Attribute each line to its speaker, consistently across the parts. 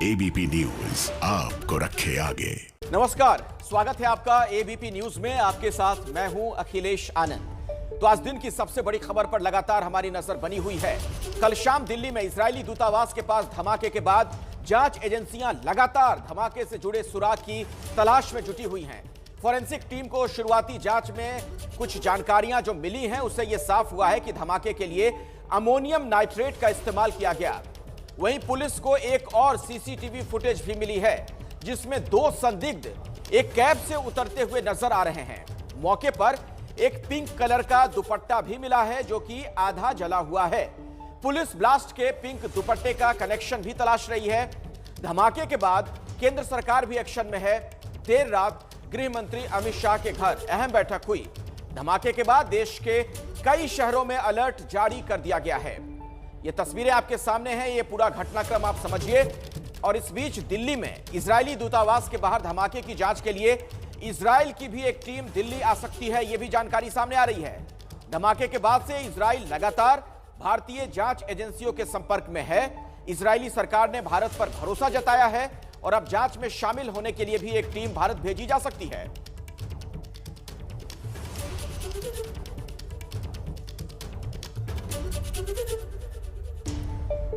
Speaker 1: ABP news आपको रखे आगे।
Speaker 2: नमस्कार, स्वागत है आपका एबीपी न्यूज में। आपके साथ मैं हूं अखिलेश आनंद। तो आज दिन की सबसे बड़ी खबर पर लगातार हमारी नजर बनी हुई है। कल शाम दिल्ली में इजरायली दूतावास के पास धमाके के बाद जांच एजेंसियां लगातार धमाके से जुड़े सुराग की तलाश में जुटी हुई हैं। फॉरेंसिक टीम को शुरुआती जांच में कुछ जानकारियां जो मिली हैं उससे यह साफ हुआ है कि धमाके के लिए अमोनियम नाइट्रेट का इस्तेमाल किया गया। वहीं पुलिस को एक और सीसीटीवी फुटेज भी मिली है जिसमें दो संदिग्ध एक कैब से उतरते हुए नजर आ रहे हैं। मौके पर एक पिंक कलर का दुपट्टा भी मिला है जो कि आधा जला हुआ है। पुलिस ब्लास्ट के पिंक दुपट्टे का कनेक्शन भी तलाश रही है। धमाके के बाद केंद्र सरकार भी एक्शन में है। देर रात गृह मंत्री अमित शाह के घर अहम बैठक हुई। धमाके के बाद देश के कई शहरों में अलर्ट जारी कर दिया गया है। ये तस्वीरें आपके सामने हैं, ये पूरा घटनाक्रम आप समझिए। और इस बीच दिल्ली में इजरायली दूतावास के बाहर धमाके की जांच के लिए इजराइल की भी एक टीम दिल्ली आ सकती है, ये भी जानकारी सामने आ रही है। धमाके के बाद से इजराइल लगातार भारतीय जांच एजेंसियों के संपर्क में है। इजरायली सरकार ने भारत पर भरोसा जताया है और अब जांच में शामिल होने के लिए भी एक टीम भारत भेजी जा सकती है।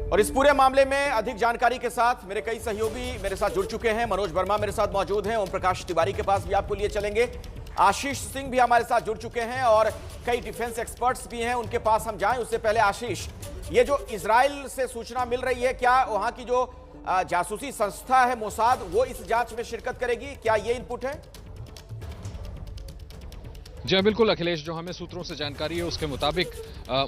Speaker 2: और इस पूरे मामले में अधिक जानकारी के साथ मेरे कई सहयोगी मेरे साथ जुड़ चुके हैं। मनोज वर्मा मेरे साथ मौजूद हैं, ओम प्रकाश तिवारी के पास भी आपको लिए चलेंगे, आशीष सिंह भी हमारे साथ जुड़ चुके हैं और कई डिफेंस एक्सपर्ट्स भी हैं, उनके पास हम जाएं। उससे पहले आशीष, ये जो इजराइल से सूचना मिल रही है, क्या वहां की जो जासूसी संस्था है मोसाद वो इस जांच में शिरकत करेगी? क्या ये इनपुट है?
Speaker 3: जी बिल्कुल अखिलेश, जो हमें सूत्रों से जानकारी है उसके मुताबिक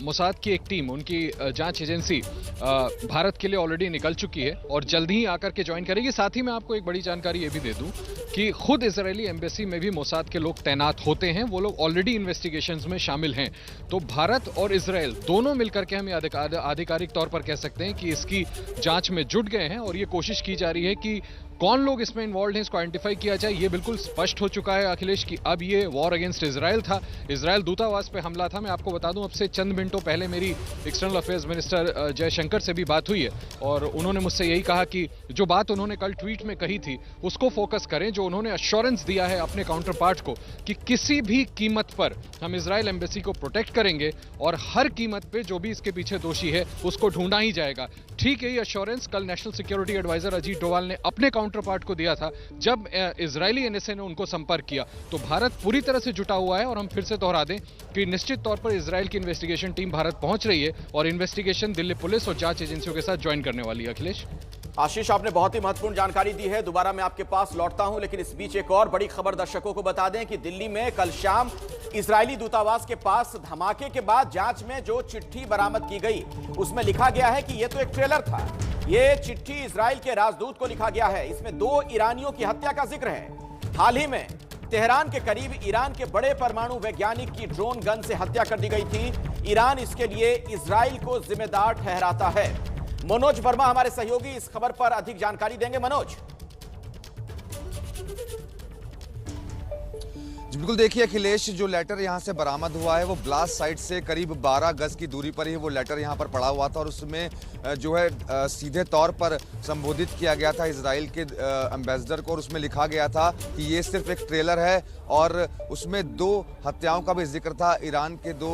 Speaker 3: मोसाद की एक टीम, उनकी जांच एजेंसी भारत के लिए ऑलरेडी निकल चुकी है और जल्द ही आकर के ज्वाइन करेगी। साथ ही मैं आपको एक बड़ी जानकारी ये भी दे दूं कि खुद इजरायली एम्बेसी में भी मोसाद के लोग तैनात होते हैं, वो लोग ऑलरेडी इन्वेस्टिगेशंस में शामिल हैं। तो भारत और इजरायल दोनों मिलकर के हम आधिकारिक तौर पर कह सकते हैं कि इसकी जांच में जुट गए हैं और ये कोशिश की जा रही है कि कौन लोग इसमें इन्वॉल्व हैं इसको आइडेंटिफाई किया जाए। ये बिल्कुल स्पष्ट हो चुका है अखिलेश कि अब ये वॉर अगेंस्ट इजराइल था, इजराइल दूतावास पे हमला था। मैं आपको बता दूं, अब से चंद मिनटों पहले मेरी एक्सटर्नल अफेयर्स मिनिस्टर जयशंकर से भी बात हुई है और उन्होंने मुझसे यही कहा कि जो बात उन्होंने कल ट्वीट में कही थी उसको फोकस करें, जो उन्होंने अश्योरेंस दिया है अपने काउंटर पार्ट को कि किसी भी कीमत पर हम इजराइल एम्बेसी को प्रोटेक्ट करेंगे और हर कीमत पर जो भी इसके पीछे दोषी है उसको ढूंढा ही जाएगा। ठीक है, ये अश्योरेंस कल national security adviser Ajit Doval ने अपने काउंटर पार्ट को दिया था जब इजरायली एनएसए ने उनको संपर्क किया। तो भारत पूरी तरह से जुटा हुआ है और हम फिर से दोहरा दें कि निश्चित तौर पर इजराइल की इन्वेस्टिगेशन टीम भारत पहुंच रही है और इन्वेस्टिगेशन दिल्ली पुलिस और जांच एजेंसियों के साथ ज्वाइन करने वाली है। अखिलेश,
Speaker 2: आशीष, आपने बहुत ही महत्वपूर्ण जानकारी दी है, दोबारा मैं आपके पास लौटता हूं, लेकिन इस बीच एक और बड़ी खबर दर्शकों को बता दें कि दिल्ली में कल शाम इजरायली दूतावास के पास धमाके के बाद जांच में जो चिट्ठी बरामद की गई उसमें लिखा गया है कि यह तो एक ट्रेलर था। यह चिट्ठी इजराइल के राजदूत को लिखा गया है। इसमें 2 ईरानियों की हत्या का जिक्र है। हाल ही में तेहरान के करीब ईरान के बड़े परमाणु वैज्ञानिक की ड्रोन गन से हत्या कर दी गई थी। ईरान इसके लिए इजराइल को जिम्मेदार ठहराता है। मनोज वर्मा हमारे सहयोगी इस खबर पर अधिक जानकारी देंगे। मनोज,
Speaker 4: बिल्कुल देखिए अखिलेश, जो लेटर यहां से बरामद हुआ है वो ब्लास्ट साइट से करीब 12 गज की दूरी पर ही वो लेटर यहां पर पड़ा हुआ था और उसमें जो है सीधे तौर पर संबोधित किया गया था इजराइल के एम्बेसडर को और उसमें लिखा गया था कि ये सिर्फ एक ट्रेलर है और उसमें 2 हत्याओं का भी जिक्र था। ईरान के 2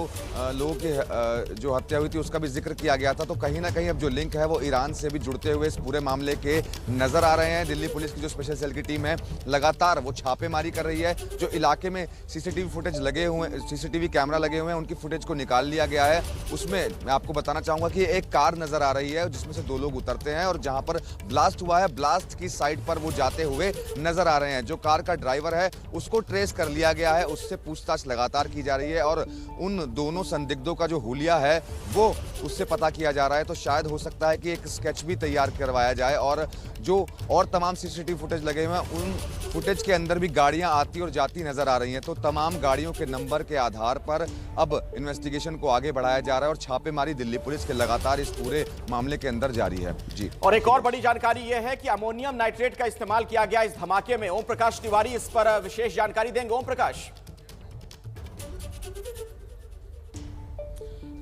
Speaker 4: लोगों की जो हत्या हुई थी उसका भी जिक्र किया गया था। तो कहीं ना कहीं अब जो लिंक है वो ईरान से भी जुड़ते हुए इस पूरे मामले के नजर आ रहे हैं। दिल्ली पुलिस की जो स्पेशल सेल की टीम है लगातार वो छापेमारी कर रही है। जो इलाके में सीसीटीवी फुटेज लगे हुए, सीसीटीवी कैमरा लगे हुए हैं, उनकी फुटेज को निकाल लिया गया है। उसमें मैं आपको बताना चाहूंगा कि एक कार नजर आ रही है जिसमें से 2 लोग उतरते हैं और जहां पर ब्लास्ट हुआ है ब्लास्ट की साइड पर वो जाते हुए नजर आ रहे हैं। जो कार का ड्राइवर है उसको ट्रेस कर लिया गया है, उससे पूछताछ लगातार की जा रही है और उन दोनों संदिग्धों का जो हुलिया है वो उससे पता किया जा रहा है। तो शायद हो सकता है कि एक स्केच भी तैयार करवाया जाए और जो और तमाम सीसीटीवी फुटेज लगे हुए हैं उन फुटेज के अंदर भी गाड़ियां आती और जाती नजर आ रही हैं। तो तमाम गाड़ियों के नंबर के आधार पर अब इन्वेस्टिगेशन को आगे बढ़ाया जा रहा है और छापेमारी दिल्ली पुलिस के लगातार इस पूरे मामले के अंदर जारी है। जी,
Speaker 2: और एक और बड़ी जानकारी यह है कि अमोनियम नाइट्रेट का इस्तेमाल किया गया इस धमाके में। ओम प्रकाश तिवारी इस पर विशेष जानकारी देंगे। ओम प्रकाश,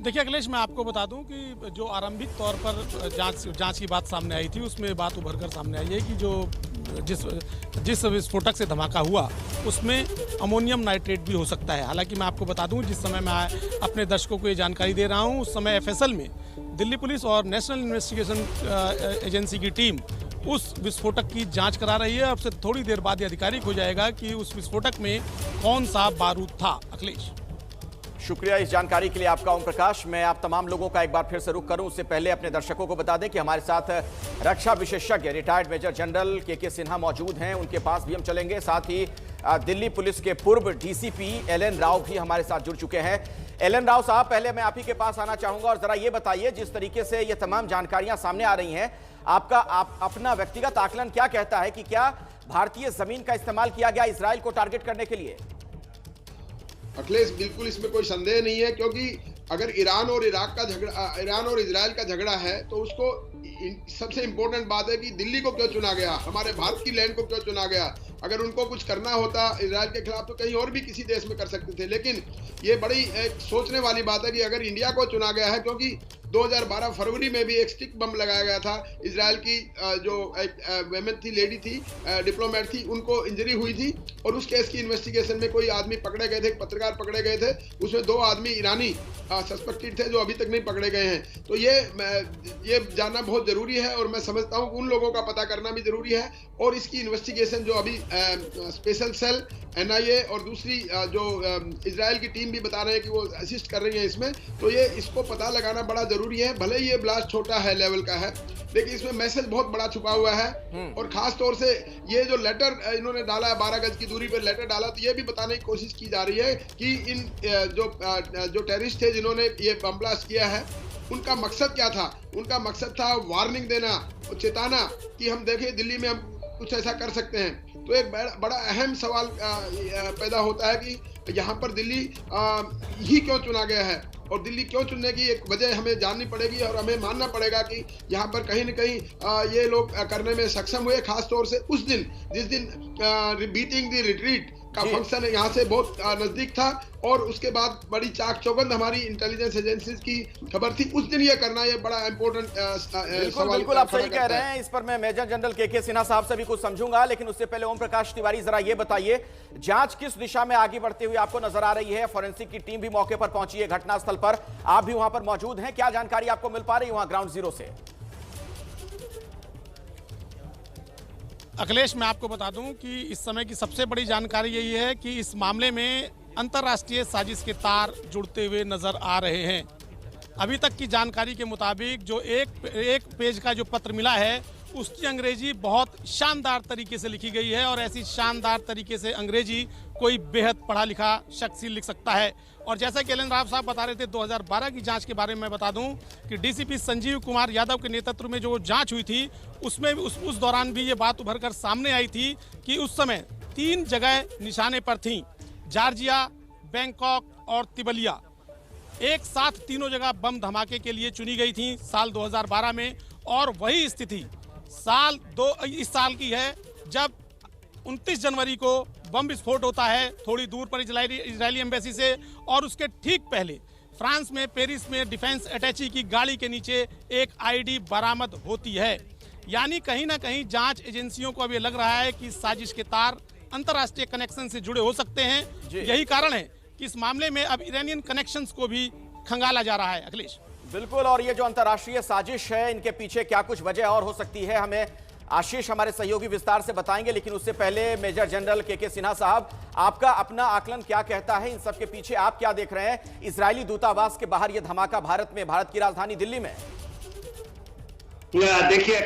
Speaker 5: देखिए अखिलेश, मैं आपको बता दूं कि जो आरंभिक तौर पर जांच की बात सामने आई थी, उसमें बात उभर कर सामने आई है कि जो जिस विस्फोटक से धमाका हुआ उसमें अमोनियम नाइट्रेट भी हो सकता है। हालांकि मैं आपको बता दूं, जिस समय मैं अपने दर्शकों को ये जानकारी दे रहा हूं, उस समय एफएसएल में दिल्ली पुलिस और नेशनल इन्वेस्टिगेशन एजेंसी की टीम उस विस्फोटक की जांच करा रही है। अब से थोड़ी देर बाद ये आधिकारिक हो जाएगा कि उस विस्फोटक में कौन सा बारूद था। अखिलेश,
Speaker 2: शुक्रिया इस जानकारी के लिए आपका ओम प्रकाश। मैं आप तमाम लोगों का एक बार फिर से रुख करूं, उससे पहले अपने दर्शकों को बता दें कि हमारे साथ रक्षा विशेषज्ञ रिटायर्ड मेजर जनरल के सिन्हा मौजूद हैं, उनके पास भी हम चलेंगे। साथ ही दिल्ली पुलिस के पूर्व डीसीपी एल.एन. राव भी हमारे साथ जुड़ चुके हैं। एल.एन. राव साहब, पहले मैं आप ही के पास आना चाहूंगा और जरा ये बताइए, जिस तरीके से ये तमाम जानकारियां सामने आ रही हैं, आपका अपना व्यक्तिगत आकलन क्या कहता है कि क्या भारतीय जमीन का इस्तेमाल किया गया इजराइल को टारगेट करने के लिए?
Speaker 6: अखिलेश, बिल्कुल इसमें कोई संदेह नहीं है, क्योंकि अगर ईरान और इजराइल का झगड़ा है तो उसको सबसे इंपॉर्टेंट बात है कि दिल्ली को क्यों चुना गया, हमारे भारत की लैंड को क्यों चुना गया। अगर उनको कुछ करना होता इजराइल के खिलाफ तो कहीं और भी किसी देश में कर सकते थे, लेकिन ये बड़ी सोचने वाली बात है कि अगर इंडिया को चुना गया है, क्योंकि 2012 फरवरी में भी एक स्टिक बम लगाया गया था। इजराइल की जो एक वेमेन थी, लेडी थी, डिप्लोमेट थी, उनको इंजरी हुई थी और उस केस की इन्वेस्टिगेशन में कोई आदमी पकड़े गए थे, पत्रकार पकड़े गए थे, उसमें 2 आदमी ईरानी सस्पेक्टेड थे जो अभी तक नहीं पकड़े गए हैं। तो ये जानना बहुत जरूरी है और मैं समझता हूँ उन लोगों का पता करना भी जरूरी है। और इसकी इन्वेस्टिगेशन जो अभी स्पेशल सेल, एनआईए और दूसरी जो इजराइल की टीम भी बता रहे हैं कि वो असिस्ट कर रही है इसमें, तो ये इसको पता लगाना बड़ा जरूरी है। भले ये ब्लास्ट छोटा है लेवल का है, लेकिन इसमें मैसेज बहुत बड़ा छुपा हुआ है। और खास तौर से ये जो लेटर इन्होंने डाला है, 12 गज की दूरी पर लेटर डाला, तो ये भी बताने की कोशिश की जा रही है कि इन जो टेररिस्ट थे जिन्होंने ये बम ब्लास्ट किया है, उनका मकसद क्या था। उनका मकसद था वार्निंग देना और चेताना कि हम देखें दिल्ली में हम कुछ ऐसा कर सकते हैं। तो एक बड़ा अहम सवाल पैदा होता है कि यहाँ पर दिल्ली ही क्यों चुना गया है, और दिल्ली क्यों चुनने की एक वजह हमें जाननी पड़ेगी और हमें मानना पड़ेगा कि यहाँ पर कहीं न कहीं ये लोग करने में सक्षम हुए। खास तौर से उस दिन, जिस दिन बीटिंग द रिट्रीट का फंक्शन यहाँ से बहुत नजदीक था और उसके बाद बड़ी चाक चौबंद हमारी इंटेलिजेंस एजेंसीज की खबर थी, उस दिन ये करना ये बड़ा इंपॉर्टेंट सवाल।
Speaker 2: बिल्कुल आप सही कह रहे हैं। इस पर मैं मेजर जनरल के सिन्हा साहब से भी कुछ समझूंगा, लेकिन उससे पहले ओम प्रकाश तिवारी, जरा ये बताइए, जांच किस दिशा में आगे बढ़ती हुई आपको नजर आ रही है? फॉरेंसिक की टीम भी मौके पर पहुंची है, घटनास्थल पर आप भी वहां पर मौजूद हैं, क्या जानकारी आपको मिल पा रही है वहां ग्राउंड जीरो से?
Speaker 5: अखिलेश, मैं आपको बता दूं कि इस समय की सबसे बड़ी जानकारी यही है कि इस मामले में अंतर्राष्ट्रीय साजिश के तार जुड़ते हुए नजर आ रहे हैं। अभी तक की जानकारी के मुताबिक जो एक पेज का जो पत्र मिला है, उसकी अंग्रेजी बहुत शानदार तरीके से लिखी गई है और ऐसी शानदार तरीके से अंग्रेजी कोई बेहद पढ़ा लिखा शख्स ही लिख सकता है। और जैसा कि एल.एन. राव साहब बता रहे थे, 2012 की जांच के बारे में मैं बता दूं कि डीसीपी संजीव कुमार यादव के नेतृत्व में जो जांच हुई थी, उसमें उस दौरान भी ये बात उभर कर सामने आई थी कि उस समय 3 जगह निशाने पर थीं, जॉर्जिया, बैंकॉक और तिबलिया। एक साथ तीनों जगह बम धमाके के लिए चुनी गई थी साल 2012 में, और वही स्थिति इस साल की है जब 29 जनवरी को बम विस्फोट होता है थोड़ी दूर पर इजरायली एम्बेसी से, और उसके ठीक पहले फ्रांस में पेरिस में डिफेंस अटैची की गाड़ी के नीचे एक आईडी बरामद होती है। यानी कहीं ना कहीं जांच एजेंसियों को अब ये लग रहा है कि साजिश के तार अंतर्राष्ट्रीय कनेक्शन से जुड़े हो सकते हैं। यही कारण है कि इस मामले में अब ईरानियन कनेक्शंस को भी खंगाला जा रहा है। अखिलेश,
Speaker 2: बिल्कुल, और ये जो अंतर्राष्ट्रीय साजिश है, इनके पीछे क्या कुछ वजह और हो सकती है, हमें आशीष हमारे सहयोगी विस्तार से बताएंगे। लेकिन उससे पहले मेजर जनरल के सिन्हा साहब, आपका अपना आकलन क्या कहता है इन सब के पीछे? आप क्या देख रहे हैं इजरायली दूतावास के बाहर ये धमाका भारत की राजधानी दिल्ली में?
Speaker 7: देखिए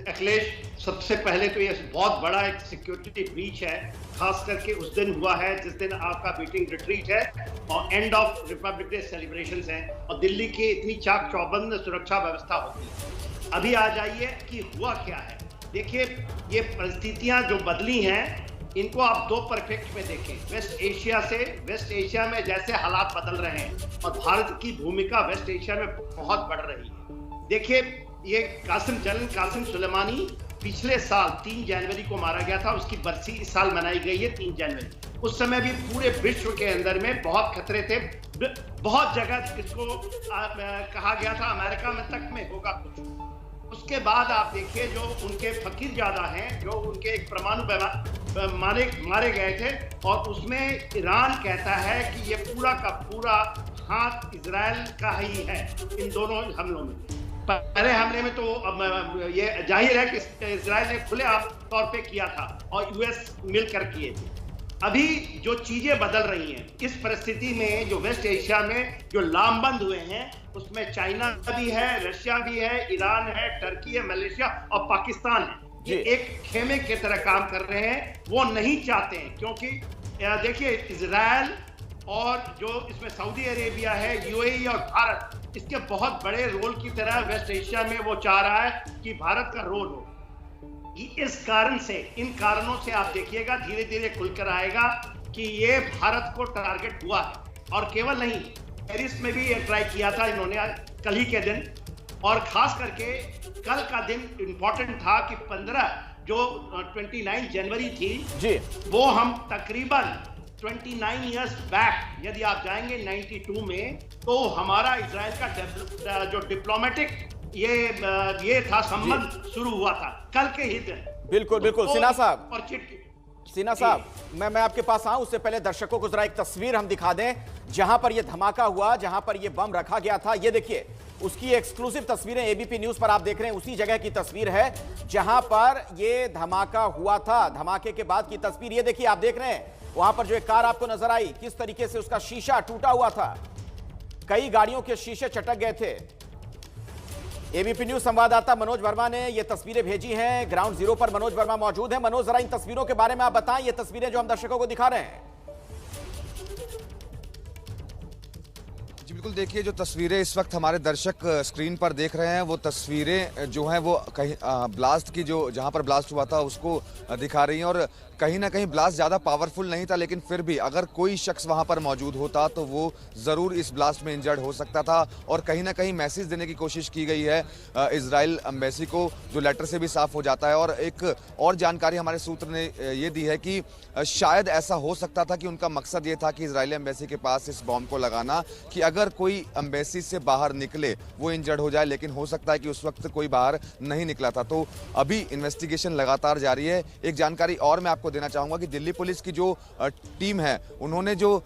Speaker 7: अखिलेश, सबसे पहले तो ये बहुत बड़ा एक सिक्योरिटी ब्रीच है, खास करके उस दिन हुआ है जिस दिन आपका बीटिंग रिट्रीट है और end of Republic day celebrations हैं और दिल्ली की इतनी चाक चौबंद सुरक्षा व्यवस्था होती है। अभी आ जाइए कि हुआ क्या है। देखिए, ये परिस्थितियां जो बदली हैं, इनको आप 2 परफेक्ट में देखें। वेस्ट एशिया में जैसे हालात बदल रहे हैं और भारत की भूमिका वेस्ट एशिया में बहुत बढ़ रही है। देखिए, ये कासिम सुलेमानी पिछले साल 3 जनवरी को मारा गया था, उसकी बरसी इस साल मनाई गई है 3 जनवरी। उस समय भी पूरे विश्व के अंदर में बहुत खतरे थे। बहुत जगह इसको कहा गया था अमेरिका में तक में होगा कुछ। उसके बाद आप देखिए जो उनके फकीर ज्यादा हैं, जो उनके एक परमाणु मारे गए थे, और उसमें ईरान कहता है कि ये पूरा का पूरा हाथ इजराइल का ही है इन दोनों हमलों में। पहले हमले में तो ये जाहिर है कि इजराइल ने खुलेआम तौर पे किया था और यूएस मिलकर किए थे। अभी जो चीजें बदल रही हैं इस परिस्थिति में, जो वेस्ट एशिया में जो लामबंद हुए हैं, उसमें चाइना भी है, रशिया भी है, ईरान है, टर्की है, मलेशिया और पाकिस्तान है। ये एक खेमे की तरह काम कर रहे हैं। वो नहीं चाहते हैं, क्योंकि देखिए इजराइल और जो इसमें सऊदी अरेबिया है, यूएई और भारत, इसके बहुत बड़े रोल की तरह वेस्ट एशिया में वो चाह रहा है कि भारत का रोल हो। इस कारण से, इन कारणों से आप देखिएगा धीरे धीरे खुलकर आएगा कि ये भारत को टारगेट हुआ है। और केवल नहीं, पेरिस में भी ये ट्राई किया था इन्होंने कल ही के दिन, और खास करके कल का दिन इंपॉर्टेंट था कि 29 जनवरी थी जी, वो हम तकरीबन 29 इयर्स बैक यदि आप जाएंगे 92 में, तो हमारा इजराइल का जो डिप्लोमेटिक ये था संबंध शुरू हुआ था कल के ही दिन।
Speaker 2: बिल्कुल बिल्कुल सिन्हा साहब,
Speaker 7: और
Speaker 2: सिन्हा साहब मैं आपके पास आऊं उससे पहले दर्शकों को जरा एक तस्वीर हम दिखा दें जहां पर यह धमाका हुआ, जहां पर यह बम रखा गया था। ये देखिए उसकी एक्सक्लूसिव तस्वीरें एबीपी न्यूज पर आप देख रहे हैं। उसी जगह की तस्वीर है जहां पर यह धमाका हुआ था। धमाके के बाद की तस्वीर ये देखिए, आप देख रहे हैं वहां पर जो एक कार आपको नजर आई, किस तरीके से उसका शीशा टूटा हुआ था, कई गाड़ियों के शीशे चटक गए थे। एबीपी न्यूज संवाददाता मनोज वर्मा ने ये तस्वीरें भेजी हैं। ग्राउंड जीरो पर मनोज वर्मा मौजूद हैं। मनोज, जरा इन तस्वीरों के बारे में आप बताएं, ये तस्वीरें जो हम दर्शकों को दिखा रहे हैं।
Speaker 4: जी बिल्कुल, देखिए जो तस्वीरें इस वक्त हमारे दर्शक स्क्रीन पर देख रहे हैं, वो तस्वीरें जो हैं वो कहीं ब्लास्ट की, जो जहां पर ब्लास्ट हुआ था उसको दिखा रही हैं। और कहीं ना कहीं ब्लास्ट ज़्यादा पावरफुल नहीं था, लेकिन फिर भी अगर कोई शख्स वहां पर मौजूद होता तो वो ज़रूर इस ब्लास्ट में इंजर्ड हो सकता था। और कहीं ना कहीं मैसेज देने की कोशिश की गई है इजराइल एम्बेसी को, जो लेटर से भी साफ हो जाता है। और एक और जानकारी हमारे सूत्र ने ये दी है कि शायद ऐसा हो सकता था कि उनका मकसद ये था कि इजरायली एम्बेसी के पास इस बॉम्ब को लगाना, कि अगर कोई एम्बेसी से बाहर निकले वो इंजर्ड हो जाए, लेकिन हो सकता है कि उस वक्त कोई बाहर नहीं निकला था। तो अभी इन्वेस्टिगेशन लगातार जारी है। एक जानकारी और मैं आपको देना चाहूंगा कि दिल्ली पुलिस की जो टीम है, उन्होंने जो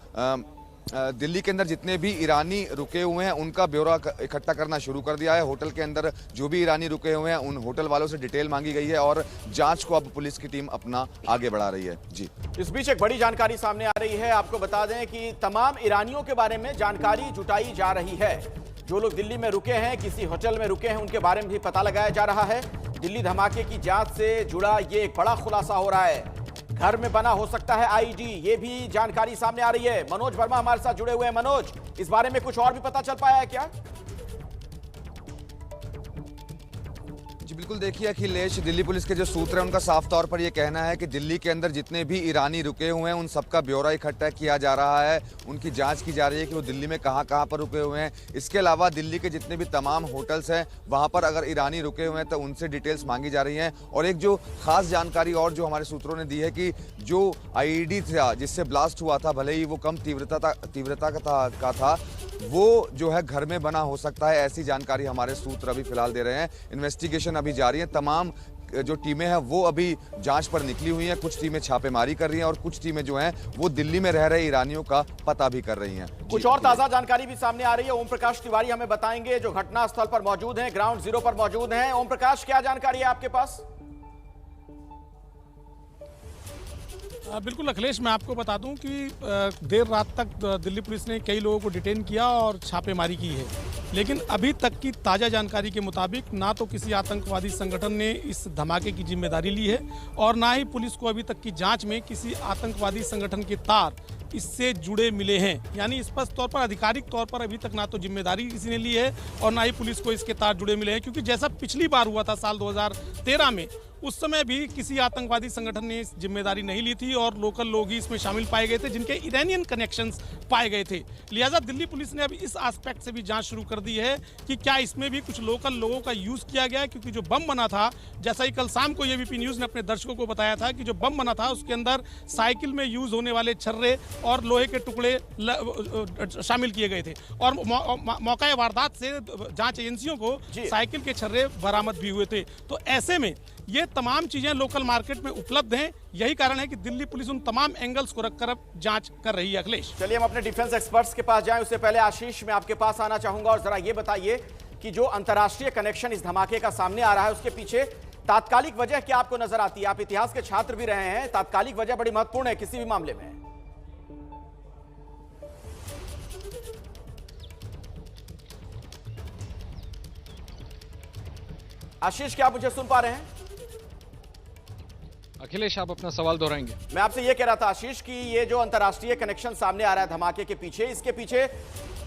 Speaker 4: दिल्ली के अंदर जितने भी ईरानी रुके हुए हैं उनका ब्यौरा इकट्ठा करना शुरू कर दिया है। होटल के अंदर जो भी ईरानी रुके हुए हैं उन होटल वालों से डिटेल मांगी गई है और जांच को अब पुलिस की टीम अपना आगे बढ़ा रही है। जी,
Speaker 2: इस बीच एक बड़ी जानकारी सामने आ रही है। आपको बता दें कि तमाम ईरानियों के बारे में जानकारी जुटाई जा रही है। जो लोग दिल्ली में रुके हैं, किसी होटल में रुके हैं, उनके बारे में भी पता लगाया जा रहा है। दिल्ली धमाके की जांच से जुड़ा ये एक बड़ा खुलासा हो रहा है। घर में बना हो सकता है आईडी, ये भी जानकारी सामने आ रही है। मनोज वर्मा हमारे साथ जुड़े हुए हैं। मनोज, इस बारे में कुछ और भी पता चल पाया है क्या?
Speaker 4: जी बिल्कुल, देखिए अखिलेश, दिल्ली पुलिस के जो सूत्र हैं उनका साफ तौर पर यह कहना है कि दिल्ली के अंदर जितने भी ईरानी रुके हुए हैं उन सबका ब्यौरा इकट्ठा किया जा रहा है। उनकी जांच की जा रही है कि वो दिल्ली में कहां पर रुके हुए हैं। इसके अलावा दिल्ली के जितने भी तमाम होटल्स हैं वहां पर अगर ईरानी रुके हुए हैं तो उनसे डिटेल्स मांगी जा रही हैं। और एक जो खास जानकारी और जो हमारे सूत्रों ने दी है कि जो आईडी था जिससे ब्लास्ट हुआ था, भले ही वो कम तीव्रता का था, वो जो है घर में बना हो सकता है। ऐसी जानकारी हमारे सूत्र अभी फिलहाल दे रहे हैं। इन्वेस्टिगेशन अभी जारी है। तमाम जो टीमें हैं वो अभी जांच पर निकली हुई हैं। कुछ टीमें छापेमारी कर रही हैं और कुछ टीमें जो हैं वो दिल्ली में रह रहे ईरानियों का पता भी कर रही हैं।
Speaker 2: कुछ और ताजा जानकारी भी सामने आ रही है। ओम प्रकाश तिवारी हमें बताएंगे, जो घटनास्थल पर मौजूद हैं, ग्राउंड जीरो पर मौजूद हैं। ओम प्रकाश, क्या जानकारी है आपके पास?
Speaker 5: बिल्कुल अखिलेश, मैं आपको बता दूं कि देर रात तक दिल्ली पुलिस ने कई लोगों को डिटेन किया और छापेमारी की है, लेकिन अभी तक की ताज़ा जानकारी के मुताबिक ना तो किसी आतंकवादी संगठन ने इस धमाके की जिम्मेदारी ली है और ना ही पुलिस को अभी तक की जांच में किसी आतंकवादी संगठन के तार इससे जुड़े मिले हैं। यानी स्पष्ट तौर पर आधिकारिक तौर पर अभी तक ना तो जिम्मेदारी किसी ने ली है और ना ही पुलिस को इसके तार जुड़े मिले हैं, क्योंकि जैसा पिछली बार हुआ था साल 2013 में, उस समय भी किसी आतंकवादी संगठन ने इस जिम्मेदारी नहीं ली थी और लोकल लोग ही इसमें शामिल पाए गए थे जिनके ईरानियन कनेक्शंस पाए गए थे। लिहाजा दिल्ली पुलिस ने अब इस एस्पेक्ट से भी जांच शुरू कर दी है कि क्या इसमें भी कुछ लोकल लोगों का यूज किया गया है, क्योंकि जो बम बना था, जैसा ही कल शाम को एबीपी न्यूज ने अपने दर्शकों को बताया था कि जो बम बना था उसके अंदर साइकिल में यूज होने वाले छर्रे और लोहे के टुकड़े शामिल किए गए थे और मौका वारदात से जांच एजेंसियों को साइकिल के छर्रे बरामद भी हुए थे। तो ऐसे में ये तमाम चीजें लोकल मार्केट में उपलब्ध हैं। यही कारण है कि दिल्ली पुलिस उन तमाम एंगल्स को रखकर अब जांच कर रही है। अखिलेश,
Speaker 2: चलिए हम अपने डिफेंस एक्सपर्ट्स के पास जाएं, उससे पहले आशीष मैं आपके पास आना चाहूंगा और जरा ये बताइए कि जो अंतर्राष्ट्रीय कनेक्शन इस धमाके का सामने आ रहा है उसके पीछे तात्कालिक वजह क्या आपको नजर आती है? आप इतिहास के छात्र भी रहे हैं, तात्कालिक वजह बड़ी महत्वपूर्ण है किसी भी मामले में। आशीष, क्या आप मुझे सुन पा रहे हैं?
Speaker 3: अखिलेश, आप अपना सवाल दोहराएंगे?
Speaker 2: मैं आपसे यह कह रहा था आशीष कि ये जो अंतर्राष्ट्रीय कनेक्शन सामने आ रहा है धमाके के पीछे, इसके पीछे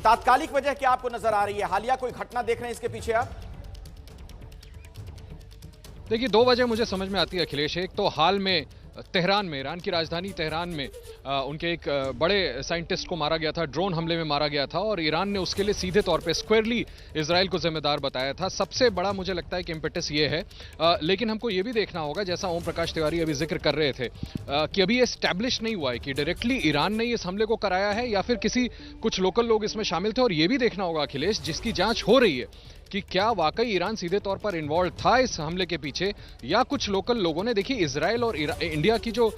Speaker 2: तात्कालिक वजह क्या आपको नजर आ रही है? हालिया कोई घटना देख रहे हैं इसके पीछे आप?
Speaker 3: देखिए, दो वजह मुझे समझ में आती है अखिलेश। एक तो हाल में तेहरान में, ईरान की राजधानी तेहरान में उनके एक बड़े साइंटिस्ट को मारा गया था, ड्रोन हमले में मारा गया था और ईरान ने उसके लिए सीधे तौर पे स्क्वायरली इजराइल को जिम्मेदार बताया था। सबसे बड़ा मुझे लगता है कि इम्पेटस ये है। लेकिन हमको ये भी देखना होगा, जैसा ओम प्रकाश तिवारी अभी जिक्र कर रहे थे, कि अभी ये एस्टैब्लिश नहीं हुआ है कि डायरेक्टली ईरान ने इस हमले को कराया है या फिर कुछ लोकल लोग इसमें शामिल थे। और ये भी देखना होगा अखिलेश, जिसकी जांच हो रही है, कि क्या वाकई ईरान सीधे तौर पर इन्वॉल्व था इस हमले के पीछे या कुछ लोकल लोगों ने। देखिए, इजराइल और इंडिया की जो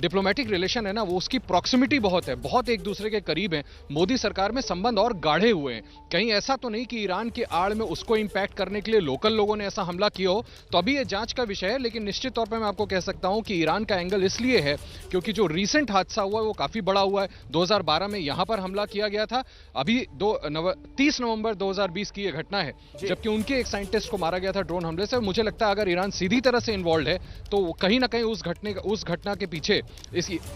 Speaker 3: डिप्लोमेटिक रिलेशन है ना, वो उसकी प्रॉक्सिमिटी बहुत है, बहुत एक दूसरे के करीब हैं। मोदी सरकार में संबंध और गाढ़े हुए हैं। कहीं ऐसा तो नहीं कि ईरान के आड़ में उसको इंपैक्ट करने के लिए लोकल लोगों ने ऐसा हमला किया हो। तो अभी ये जांच का विषय है, लेकिन निश्चित तौर पर मैं आपको कह सकता हूं कि ईरान का एंगल इसलिए है क्योंकि जो रिसेंट हादसा हुआ है वो काफी बड़ा हुआ है। 2012 में यहां पर हमला किया गया था। अभी 30 नवंबर 2020 की यह घटना है जबकि उनके एक साइंटिस्ट को मारा गया था ड्रोन हमले से। मुझे लगता है अगर ईरान सीधी तरह से इन्वॉल्व है तो कहीं ना कहीं उस घटना के पीछे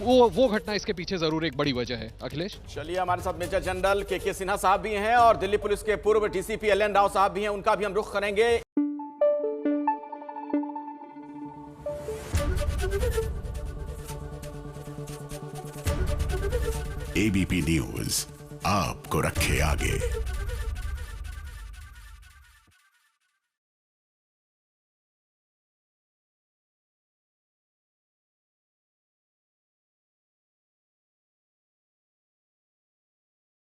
Speaker 3: वो घटना इसके पीछे जरूर एक बड़ी वजह है। अखिलेश,
Speaker 2: चलिए, हमारे साथ मेजर जनरल के सिन्हा साहब भी हैं और दिल्ली पुलिस के पूर्व डीसीपी एल.एन. राव साहब भी हैं, उनका भी हम रुख करेंगे।
Speaker 1: एबीपी न्यूज आपको रखे आगे।